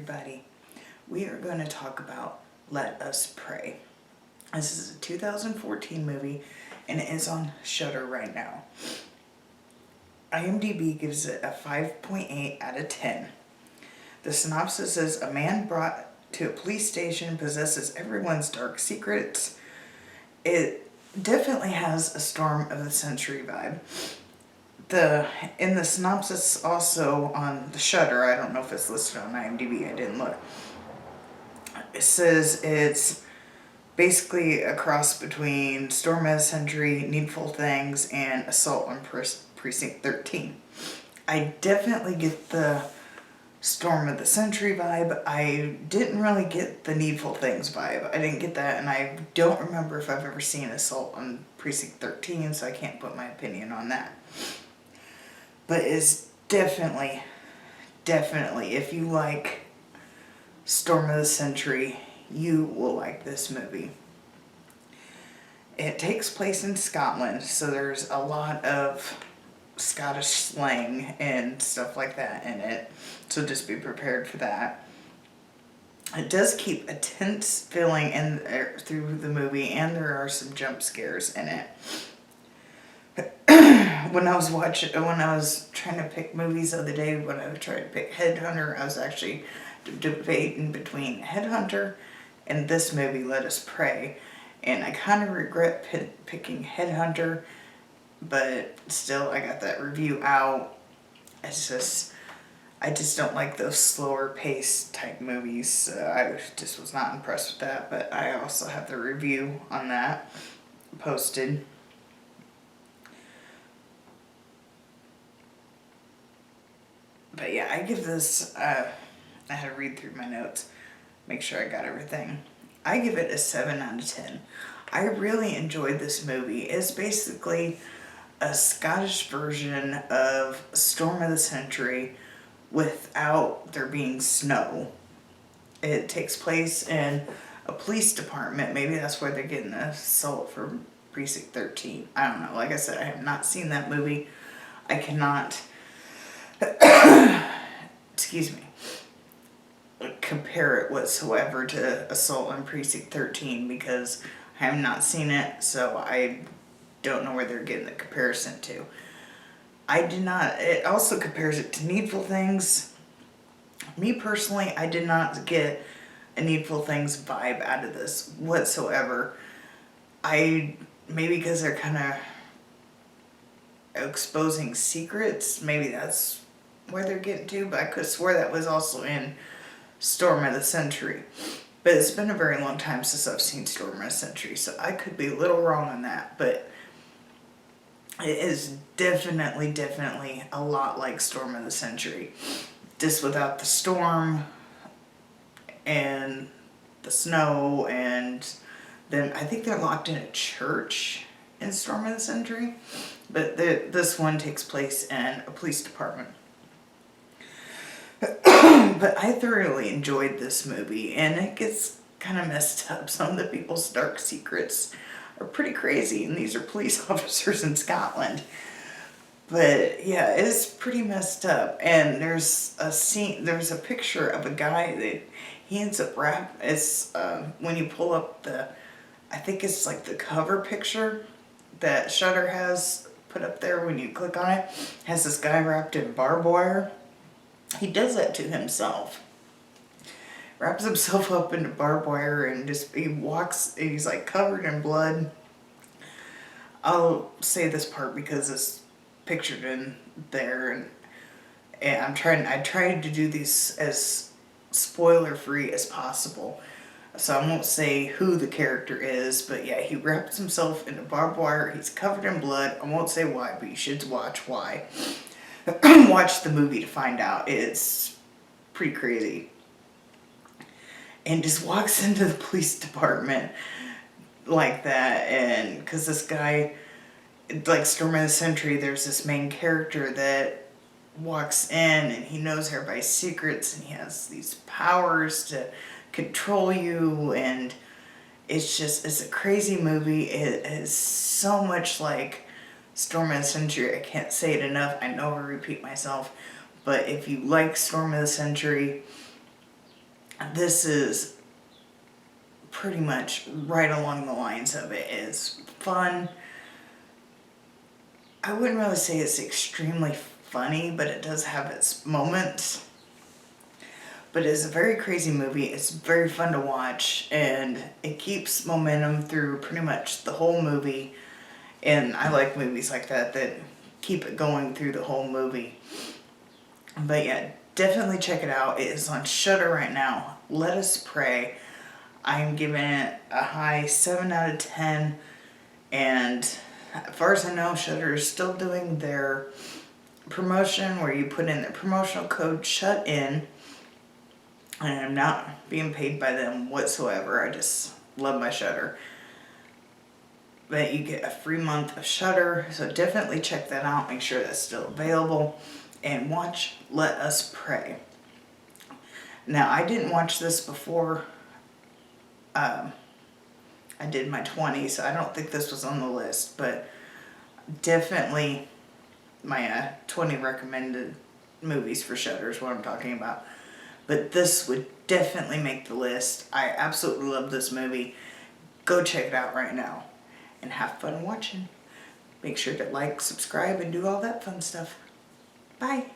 everybody. We are going to talk about Let Us Pray. This is a 2014 movie and it is on Shudder right now. IMDb gives it a 5.8 out of 10. The synopsis is a man brought to a police station possesses everyone's dark secrets. It definitely has a Storm of the Century vibe. In the synopsis also on the Shudder, I don't know if it's listed on IMDb, I didn't look. It says it's basically a cross between Storm of the Century, Needful Things, and Assault on Precinct 13. I definitely get the Storm of the Century vibe. I didn't really get the Needful Things vibe. I didn't get that, and I don't remember if I've ever seen Assault on Precinct 13, so I can't put my opinion on that. But it's definitely, if you like Storm of the Century, you will like this movie. It takes place in Scotland, so there's a lot of Scottish slang and stuff like that in it, so just be prepared for that. It does keep a tense feeling through the movie, and there are some jump scares in it. When I was trying to pick movies the other day, when I tried to pick Headhunter, I was actually debating between Headhunter and this movie, Let Us Pray, and I kind of regret picking Headhunter, but still, I got that review out. I just don't like those slower pace type movies. I just was not impressed with that, but I also have the review on that posted. But yeah, I give this, I had to read through my notes, make sure I got everything. I give it a 7 out of 10. I really enjoyed this movie. It's basically a Scottish version of Storm of the Century without there being snow. It takes place in a police department. Maybe that's where they're getting the Assault for Precinct 13. I don't know. Like I said, I have not seen that movie. I cannot excuse me, compare it whatsoever to Assault on Precinct 13 because I have not seen it, so I don't know where they're getting the comparison to. It also compares it to Needful Things. Me personally, I did not get a Needful Things vibe out of this whatsoever. Maybe because they're kind of exposing secrets, maybe that's where they're getting to, but I could swear that was also in Storm of the Century. But it's been a very long time since I've seen Storm of the Century, so I could be a little wrong on that, but it is definitely a lot like Storm of the Century. Just without the storm and the snow, and then I think they're locked in a church in Storm of the Century, but this one takes place in a police department. But I thoroughly enjoyed this movie, and it gets kind of messed up. Some of the people's dark secrets are pretty crazy, and these are police officers in Scotland. But yeah, it's pretty messed up. And there's a picture of a guy that he ends up when you pull up I think it's like the cover picture that Shudder has put up there when you click on it, has this guy wrapped in barbed wire. He does that to himself. Wraps himself up into barbed wire and he walks, and he's like covered in blood. I'll say this part because it's pictured in there, and I tried to do these as spoiler free as possible. So I won't say who the character is, but yeah, he wraps himself into barbed wire. He's covered in blood. I won't say why, but you should watch why. Watch the movie to find out. It's pretty crazy. And just walks into the police department like that, and because this guy, like Storm of the Century, there's this main character that walks in and he knows everybody's secrets and he has these powers to control you, and it's a crazy movie. It is so much like Storm of the Century. I can't say it enough. I know I repeat myself, but if you like Storm of the Century, This is pretty much right along the lines of it. It's fun. I wouldn't really say it's extremely funny, but it does have its moments. But it's a very crazy movie. It's very fun to watch, and it keeps momentum through pretty much the whole movie. And I like movies like that keep it going through the whole movie. But yeah, definitely check it out. It is on Shudder right now. Let Us Pray. I'm giving it a high 7 out of 10. And as far as I know, Shudder is still doing their promotion where you put in the promotional code SHUT-IN. And I'm not being paid by them whatsoever. I just love my Shudder. But you get a free month of Shudder, so definitely check that out. Make sure that's still available. And watch Let Us Pray. Now, I didn't watch this before I did my 20, so I don't think this was on the list, but definitely my 20 recommended movies for Shudder is what I'm talking about. But this would definitely make the list. I absolutely love this movie. Go check it out right now and have fun watching. Make sure to like, subscribe, and do all that fun stuff. Bye.